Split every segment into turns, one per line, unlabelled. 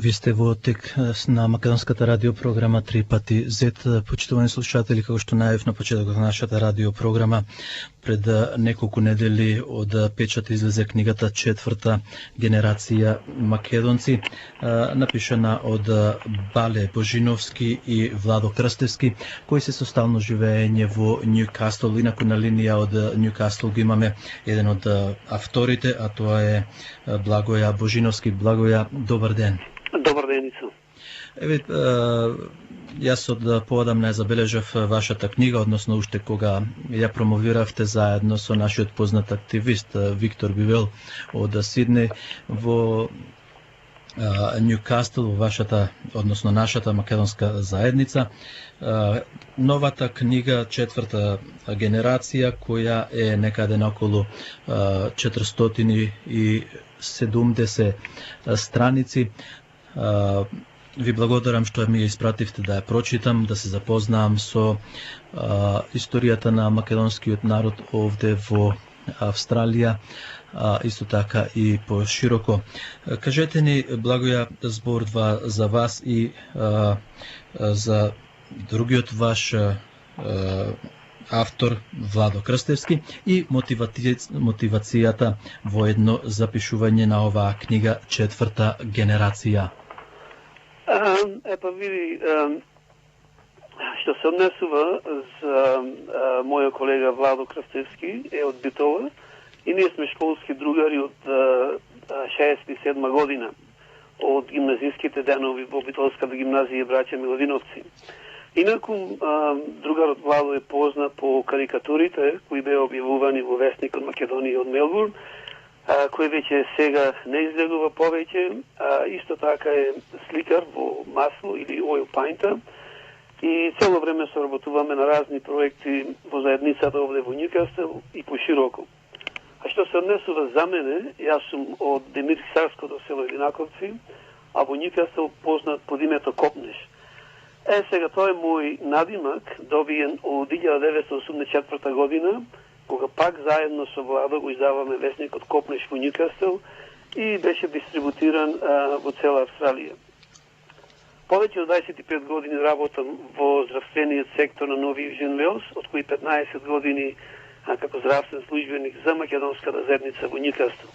Ви сте во тек на македонската радиопрограма Три пати Z. Почитувани слушатели, како што најавив на почетокот на нашата радиопрограма, пред неколку недели од печат излезе книгата Четврта генерација македонци, напишана од Бале Божиновски и Владо Крстевски, кои се со стално живеење во Њукасл. Инаку на линија од Њукасл го имаме еден од авторите, а тоа е Благоја Божиновски. Благоја, добар ден.
Добар ден, Ицо.
Еве, јас од поводам не забележав вашата книга, односно уште кога ја промовиравте заедно со нашиот познат активист Виктор Бивел од Сиднеј во Њукасл, во вашата, односно нашата македонска заедница. Новата книга Четврта генерација, која е некаде на околу 470 страници. Ви благодарам што ми ја испративте да ја прочитам, да се запознаам со историјата на македонскиот народ овде во Австралија, исто така и пошироко. Кажете ни, Благоја, зборува за вас и за другиот ваш автор Владо Крстевски и мотивацијата во едно запишување на оваа книга Четврта генерација.
Епа види, што се однесува за мојот колега Владо Крстевски е од Битола и ние сме школски другари од 67 година од гимназиските денови во Битолската гимназија браќа Миловиновци. Инаку, другарот Владо е познат по карикатурите кои беа објавувани во весникот Македонија од Мелбурн, кој веќе сега не изгледува повеќе, исто така е сликар во масло или oil painter и цело време соработуваме на разни проекти во заедницата овде во Њукасл и пошироко. А што се однесува за мене, јас сум од Демирсарското село Единаковци, а во Њукасл познат под името Копнеш. Сега тоа е мој надимак, добиен од 1984 година, кога пак заедно со Владо го издаваме весникот Копнеш во Њукасл и беше дистрибутиран во цела Австралија. Повеќе од 25 години работам во здравствениот сектор на Нови Южен Велс, од кои 15 години како здравствен службеник за македонската заедница во Њукасл.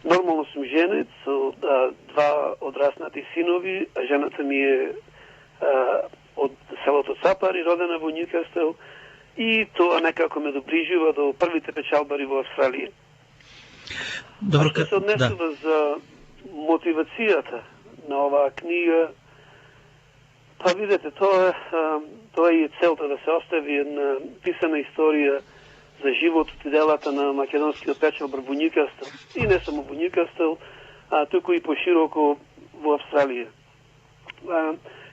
Нормално сум женет со два одраснати синови, а жената ми е од селото Цапари, родена во Њукасл, и тоа некако ме доближува до првите печалбари во Австралија.
Добро,
што се однесува за мотивацијата на оваа книга, па видете, тоа е целта да се остави една писана историја за животот и делата на македонскиот печалбар во Њукасл, и не само во Њукасл, туку и пошироко во Австралија.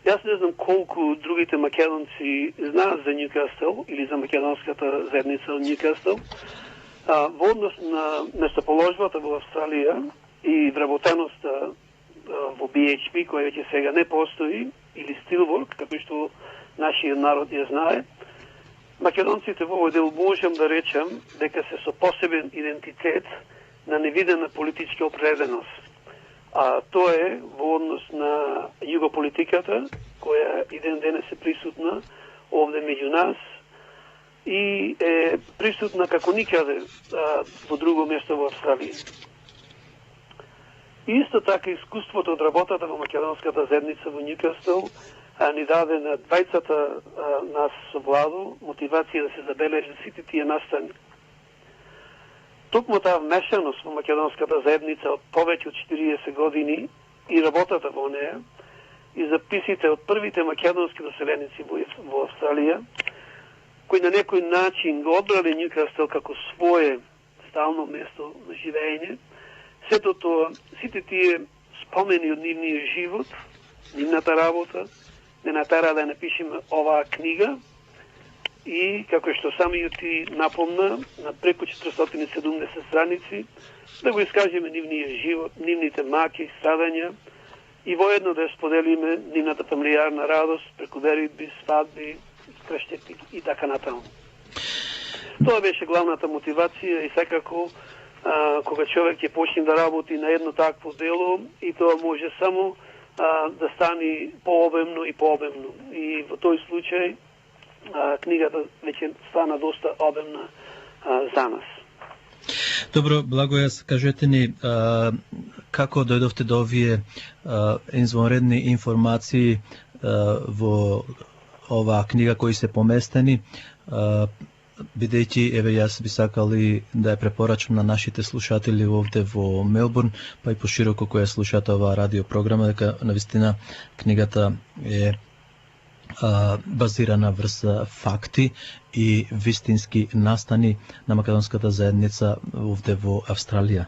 Јас не знам колку другите македонци знаат за Њукасл или за македонската заедница од Њукасл. Во однос на местоположбата во Австралија и вработеноста во BHP, која веќе сега не постои, или Стилворк, како што нашиот народ ја знае, македонците во овој дел можам да речам дека се со посебен идентитет на невидена политичка опреденост. Тоа е во однос на југополитиката, која и ден денес е присутна овде меѓу нас и е присутна како никаде во друго место во Австралија. Исто така искуството од работата во македонската заедница во Њукасл ни даде на двајцата нас со Владо мотивација да се забележат сите тие настани. Токму таа вмешаност во македонската заедница од повеќе од 40 години и работата во неа и записите од првите македонски доселеници во Австралија, кои на некој начин го одбрале Њукасл како свое стално место на живење, сето тоа, сите тие спомени од нивниот живот, нивната работа, не натера да напишеме оваа книга и, како што самиот ти напомна, на преку 470 страници, да го искажеме нивниот живот, нивните маки, страдања и воедно да споделиме нивната фамилијарна радост преку веридби, свадби, крштети и така натаму. Тоа беше главната мотивација и секако кога човек ќе почне да работи на едно такво дело и тоа може само да стане пообемно и пообемно. И во тој случај книгата веќе стана доста обемна за нас.
Добро, Благоје, кажете ни како дојдовте до овие извонредни информации во оваа книга кои се поместени, бидејќи еве јас би сакали да ја препорачам на нашите слушатели овде во Мелбурн, па и пошироко кои ја слушаат оваа радиопрограма, дека навистина книгата е базирана врз факти и вистински настани на македонската заедница овде во Австралија.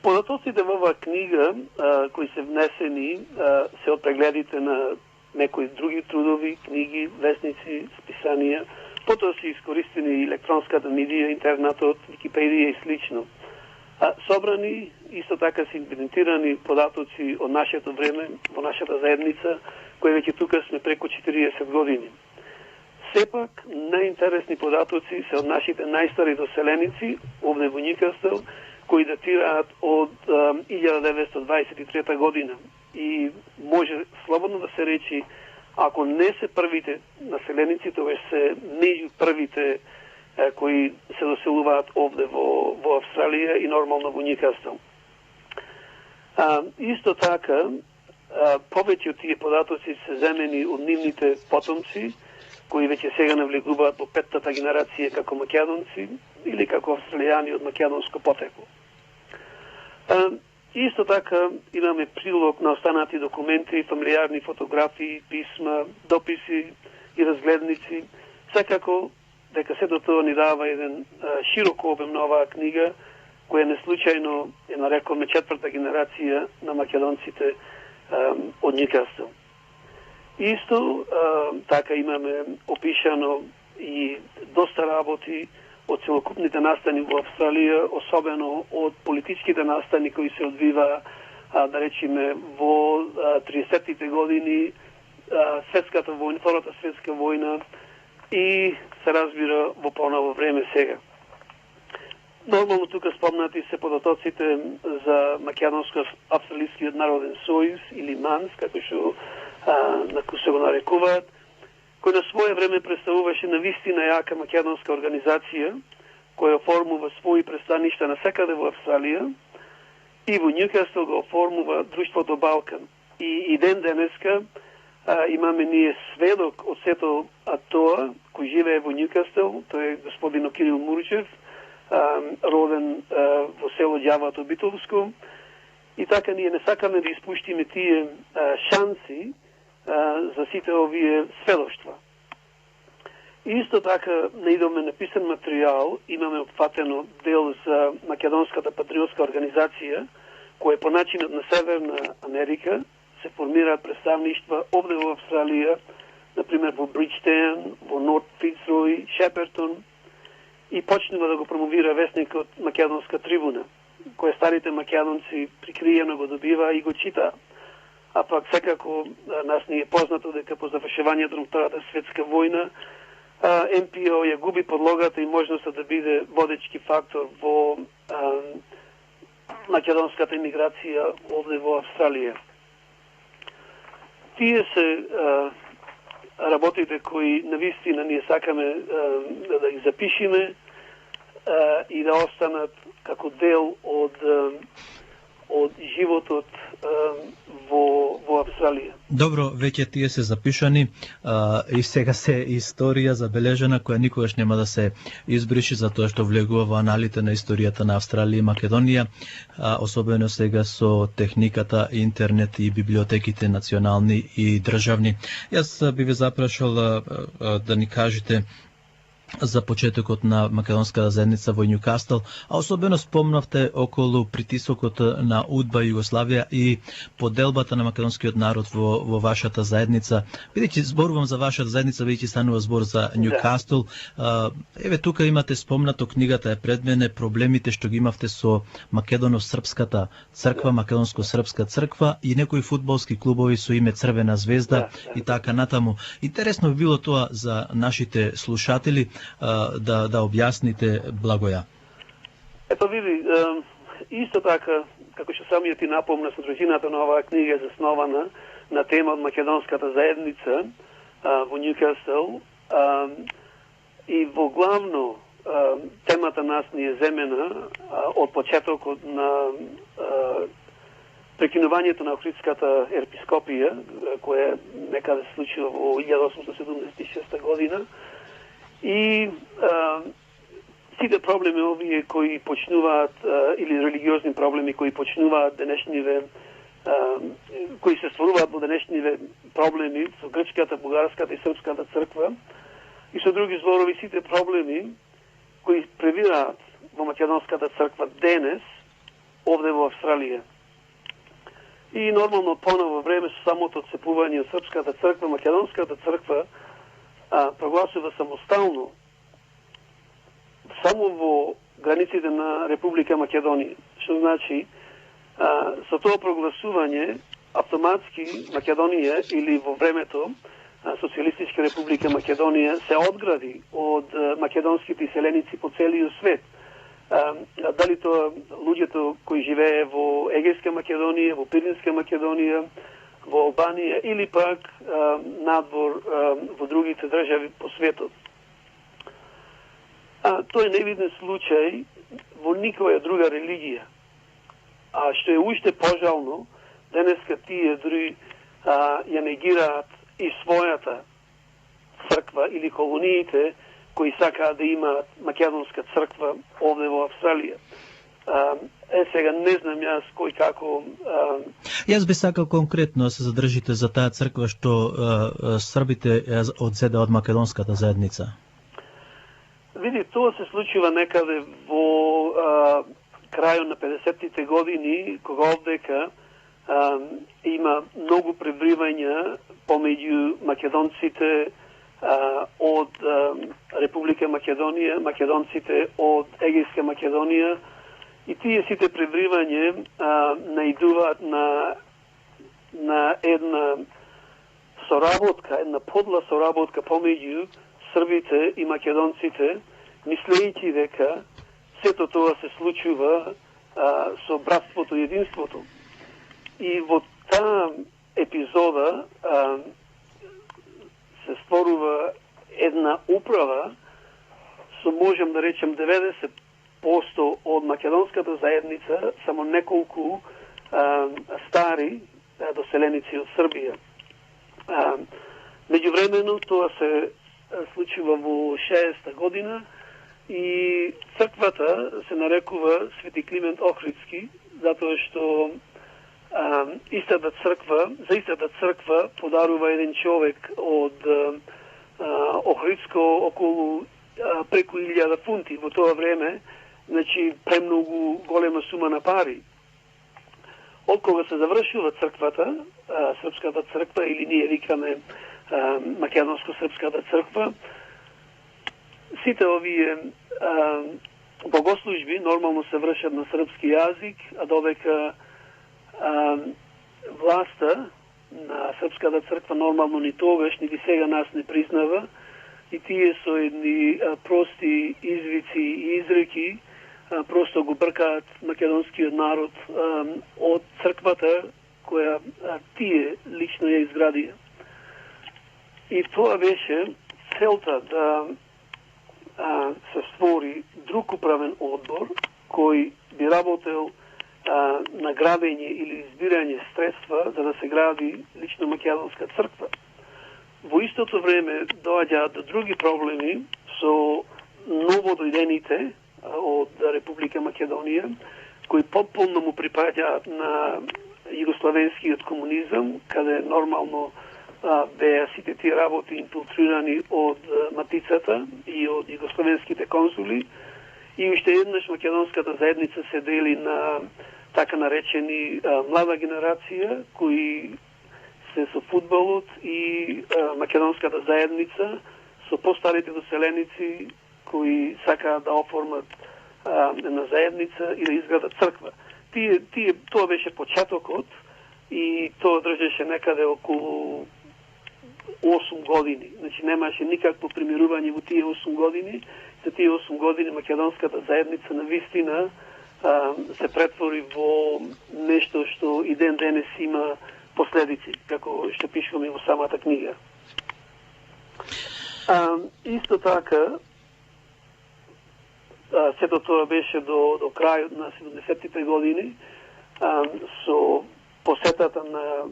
Податоците во оваа книга кои се внесени се од прегледите на некои други трудови, книги, весници, списанија. Потоа се искористени електронската медија, интернетот, Википедија и слично. Собрани, исто така се имплементирани податоци од нашето време, во нашата заедница, кои веќе тука сме преку 40 години. Сепак, најинтересни податоци се од нашите најстари доселеници, овде во Ньюкасл, кои датираат од 1923 година. И може слободно да се речи, ако не се првите населеници, тоа се меѓу првите кои се доселуваат овде во Австралија и нормално во Ньюкасл. Исто така, повеќе од тие податоци се земени од нивните потомци, кои веќе сега навлегуваат во петтата генерација како македонци или како австралијани од македонско потекло. Исто така имаме прилог на останати документи, фамилиарни фотографии, писма, дописи и разгледници. Секако дека сето тоа ни дава еден широко обем на оваа книга, која неслучајно е нарекоме четврта генерација на македонците од Ньюкасл. Исто така имаме опишано и доста работи од целокупните настани во Австралија, особено од политичките настани кои се одвива, да речеме, во 30-тите години, светската војна, Втората светска војна и се разбира во поново време сега. Нормално тука спомнати се податоците за Македонско-австралискиот народен сојуз или МАНС, како што се го нарекуваат, кој на своје време представуваше навистина јака македонска организација, која оформува своји престаништа насекаде во Австралија и во Ньюкасл го оформува Друштвото Балкан. И ден денеска имаме ние сведок од сето тоа, кој живее во Ньюкасл, тој е господин Кирил Мурчев, роден во село Ѓавато Битолско, и така ние не сакаме да испуштиме тие шанси за сите овие сведоштва. Исто така наидоме написан материјал, имаме опфатено дел за Македонската патриотска организација, која по начинот на Северна Америка се формираат представништва овде во Австралија, например во Бриджтаун, во Норт Фицрой, Шепертон, и почнува да го промовира вестникот Македонска трибуна, која старите македонци прикриено го добива и го чита. А пак секако нас ни е познато дека по завршувањето на Втората светска војна МПО ја губи подлогата и можноста да биде водечки фактор во македонската емиграција овде во Австралија. Тие се работите кои навистина ние сакаме да ги запишеме и да останат како дел од животот во Австралија.
Добро, веќе тие се запишани и сега се историја забележена која никогаш нема да се избриши затоа што влегува во аналите на историјата на Австралија и Македонија, особено сега со техниката, интернет и библиотеките национални и државни. Јас би ве запрашал да ни кажете за почетокот на македонската заедница во Ньюкасл, а особено спомнавте околу притисокот на УДБА Југославија и поделбата на македонскиот народ во вашата заедница. Бидејќи зборувам за вашата заедница, бидејќи станува збор за Ньюкасл, еве тука имате спомнато, книгата е пред мене, проблемите што ги имавте со македоно-српската црква, македонско-српска црква и некои фудбалски клубови со име Црвена звезда и така натаму. Интересно би било тоа за нашите слушатели, да објасните, Благоја.
Ето види, исто така како што самиот ти напомна, содржината на оваа книга е заснована на тема од македонската заедница во Ньюкасл, и во главно темата нас ни е земена од почетокот на прекинувањето на Охридската епископија, која некаде се случува во 1876 година, и сите проблеми овие кои почнуваат, или религиозни проблеми кои почнуваат денешниве, кои се стваруваат во денешниве проблеми со грчката, бугарската и српската црква, и со други зборови сите проблеми кои превираат во македонската црква денес овде во Австралија. И нормално поново време со самото отцепување од српската црква, македонската црква прогласува самостално само во границите на Република Македонија. Што значи, со тоа прогласување автоматски Македонија или во времето Социјалистичка Република Македонија се одгради од македонските иселеници по целиот свет. Дали тоа луѓето кои живее во Егејска Македонија, во Пиринска Македонија, во Албанија или пак надвор во другите држави по светот. Тој е невиден случај во никоја друга религија. Што е уште пожално, денеска тие дури ја негираат и својата црква или колониите кои сакаат да имаат македонска црква овде во Австралија. Сега не знам јас кој како...
Јас би сакал конкретно да се задржите за таа црква што србите одзеда од македонската заедница.
Види, тоа се случува некаде во крајот на 50-тите години, кога овдека има многу пребривања помеѓу македонците од Република Македонија, македонците од Егејска Македонија, и тие сите пребривања наидуваат на една соработка, една подла соработка помеѓу србите и македонците, мислејќи дека сето тоа се случува со братството и единството. И во таа епизода се створува една управа со, можем да речем, 90% од македонската заедница, само неколку стари доселеници од Србија. Меѓувремено тоа се случува во 60-та година и црквата се нарекува Свети Климент Охридски, затоа што за истата црква подарува еден човек од Охридско околу преку 1000 фунти во тоа време, значи премногу голема сума на пари. Од кога се завршува црквата, српската црква, или ние викаме македонско-српската црква, сите овие богослужби нормално се вршат на српски јазик, а додека власта на српската црква нормално ни тогаш, ни сега нас не признава, и тие со едни прости извици и изреки просто го бркаат македонскиот народ од црквата која тие лично ја изградија. И тоа беше целта да се створи друг управен одбор кој би работел на градење или избирање средства за да се гради лично македонска црква. Во истото време доаѓаат до други проблеми со новодојдените од Република Македонија, кои потполно му припаѓаат на југословенскиот комунизам, каде нормално беа сите тие работи инфилтрирани од матицата и од југословенските консули, и уште еднаш македонската заедница се дели на така наречени млада генерација, кои се со фудбалот, и македонската заедница со постарите доселеници кои сакаат да оформат една заедница и да изградат црква. Тоа беше почетокот и тоа држеше некаде околу 8 години. Значи немаше никакво примирување во тие 8 години. За тие 8 години македонската заедница на вистина се претвори во нешто што и ден денес има последици, како што пишуваме во самата книга. Исто така, сето тоа беше до крајот на 70-тите години, со посетата на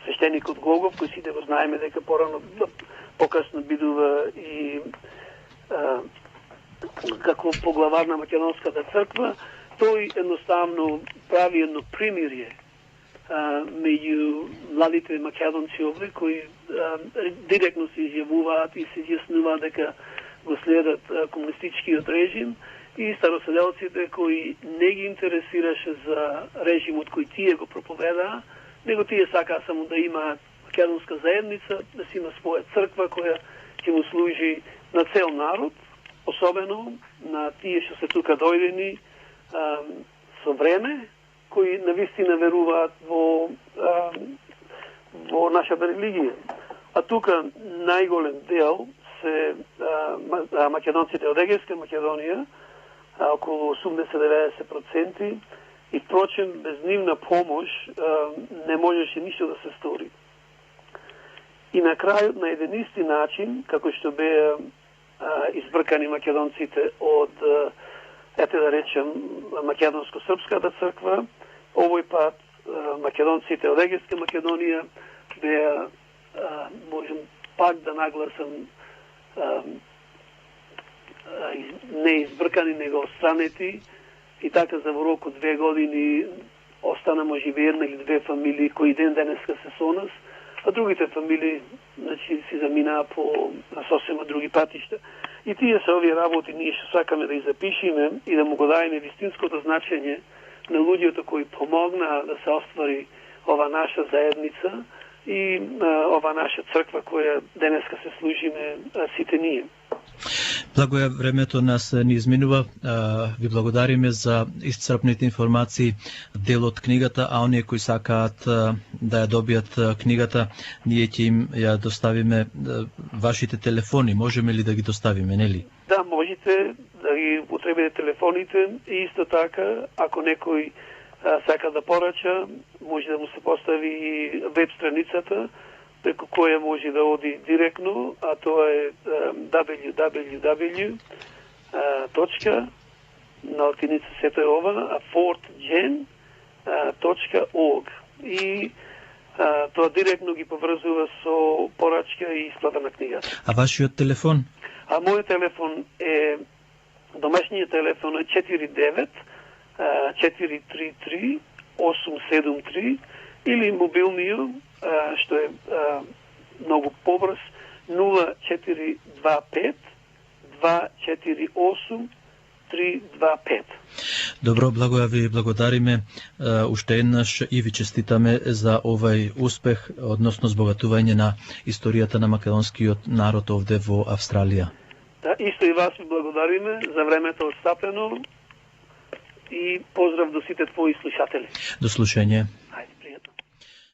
свештеникот Гогов, кој сите го знаеме дека покасно бидува и како поглавар на Македонската црква, тој едноставно прави едно примирие меѓу младите македонци овде, кои директно се изјавуваат и се изјаснуваат дека го следат комунистичкиот режим, и староселелците кои не ги интересираше за режимот кој тие го проповедаа, него тие сакаа само да имаат македонска заедница, да си има своја црква која ќе му служи на цел народ, особено на тие што се тука дојдени со време, кои навистина веруваат во нашата религија. А тука најголем дел се македонците од Егејска Македонија, околу 80-90%, и впрочем, без нивна помош не можеше ништо да се стори. И на крајот, на еден исти начин, како што беа избркани македонците од, ете да речем, Македонско-српската црква, овој пат македонците од Егејска Македонија беа, можем пак да нагласам, не избркани, него отстранети, и така за во рок од 2 години остана можеби една или 2 фамилии кои ден денеска се со нас, а другите фамилии, значи, си заминаа по сосема други патишта. И тие се овие работи ние што сакаме да ги запишеме и да му го даеме вистинското значење на луѓето кои помогнаа да се оствари ова наша заедница и ова наша црква која денеска се служиме сите ние.
Благо е, времето нас ни изминува. Ви благодариме за исцрпните информации, дел од книгата, а оние кои сакаат да ја добијат книгата, ние ќе им ја доставиме вашите телефони. Можеме ли да ги доставиме, нели?
Да, можете да ги потребите телефоните и исто така, ако некој сака да порача, може да му се постави и веб страницата, преку која може да оди директно, а тоа е www.на сето е ова, fortgen.org. И тоа директно ги поврзува со порачка и исплата на книгата.
А вашиот телефон?
А мојот телефон е, домашниот телефон е 49 433 873 или мобилниот, што е многу побрз, 0425 248 325.
Добро, благо ја ви благодариме уште еднаш и ви честитаме за овај успех, односно збогатување на историјата на македонскиот народ овде во Австралија.
Да, исто и вас ви благодариме за времето отстапено и поздрав до сите твои слушатели.
До слушање.